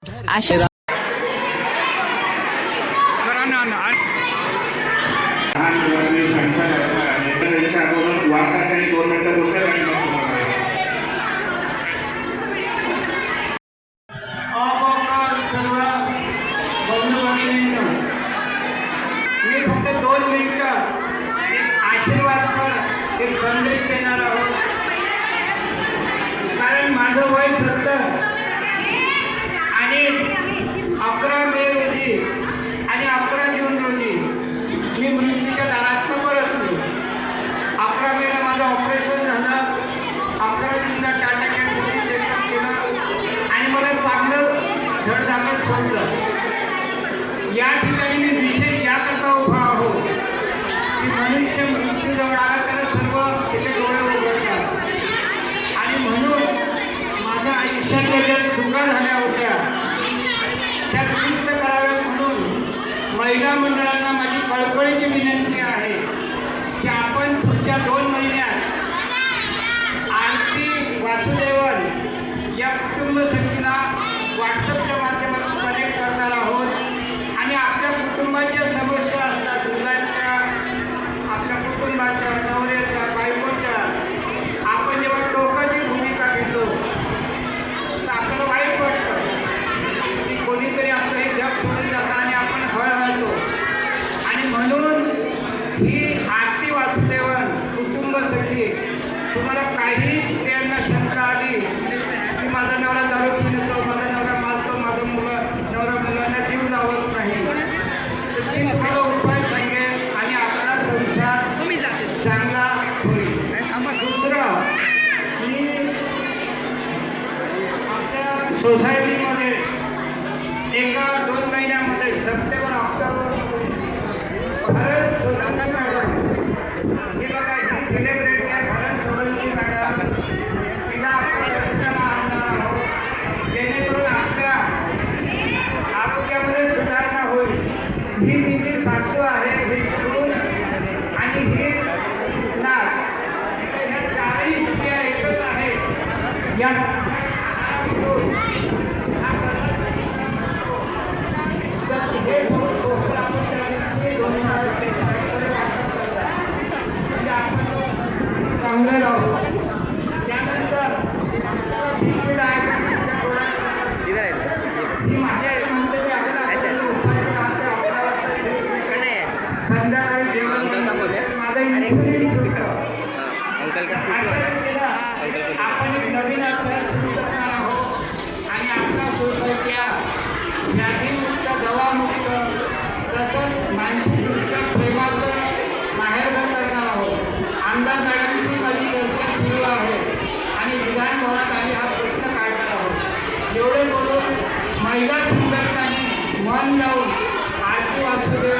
अशा मी फक्त 2 मिनिटं आशीर्वाद एक संदेश देणार आहोत, कारण माझं वय 70 आणि 11 मे रोजी आणि 11 जून रोजी मी मृत्यूच्या दारातनं परतलो. 11 मेला माझं ऑपरेशन झालं, 11 जूनला टाटा कॅन्सरचं चेकअप केलं आणि मला चांगलं धडधाकट सोडलं. या ठिकाणी मी विशेष याकरता उभा आहो की मनुष्य मृत्यूजवळ आला त्याला सर्व त्याचे डोळे उघडतात आणि म्हणून माझ्या आयुष्यातल्या ज्या चुका झाल्या होत्या त्या दुरुस्त कराव्यात. म्हणून महिला मंडळांना माझी कळकळीची विनंती आहे की आपण पुढच्या 2 महिन्यात आरती वासुदेवन या कुटुंब सखीला व्हॉट्सअपच्या माध्यमातून कनेक्ट करणार आहोत आणि आपल्या कुटुंबाच्या समस्या असतात, मुलांच्या, आपल्या कुटुंबाच्या, नवऱ्याच्या, बायकोच्या, आपण जेव्हा टोकाची भूमिका घेतो तर आपल्याला वाईट वाटतं की कोणीतरी आपलं हे जग सोडून जातं आणि आपण हळहळतो. आणि म्हणून ही आरती वासुदेवन कुटुंब सखी, तुम्हाला काही स्त्रियांना शंका आली की माझा नवरा दारू पितो, माझा नवरा मारतो, माझा नवरा मुलांना जीव लावत नाही, तर 3 थोडं उपाय सांगेल आणि आपला संसार चांगला होईल. दुसरं, मी आपल्या सोसायटीमध्ये एका 2 महिन्यामध्ये सप्टेंबर ऑक्टोबर खरंच हे बघा ही सेलिब्रिटी आहे, खरंच सोडवली मॅडम, तिला आपण रस्त्याला आणणार आहोत जेणेकरून आपल्या आरोग्यामध्ये सुधारणा होईल. ही तिची सासू आहे, ही सून आणि ही नात, या 4ही स्त्रिया एकच आहेत. या चांगलं राहू. त्यानंतर ही माझ्या एक म्हणते की संध्याकाळी जेवण माझा इन्शुरन्स होतं. आपण एक नवीन अभ्यास सुरू करणार आहोत आणि आपला सोसायट्या व्याधीमुक्त, दवामुक्त, तसंच मानसिकदृष्ट्या प्रेमाचं माहेरघर करणार आहोत. आमदार मॅडमशी माझी चर्चा सुरू आहे आणि विधानभवनात आम्ही हा प्रश्न काढणार आहोत. एवढे बोलून महिला संघटनांनी मन लावून आरती वासुदेव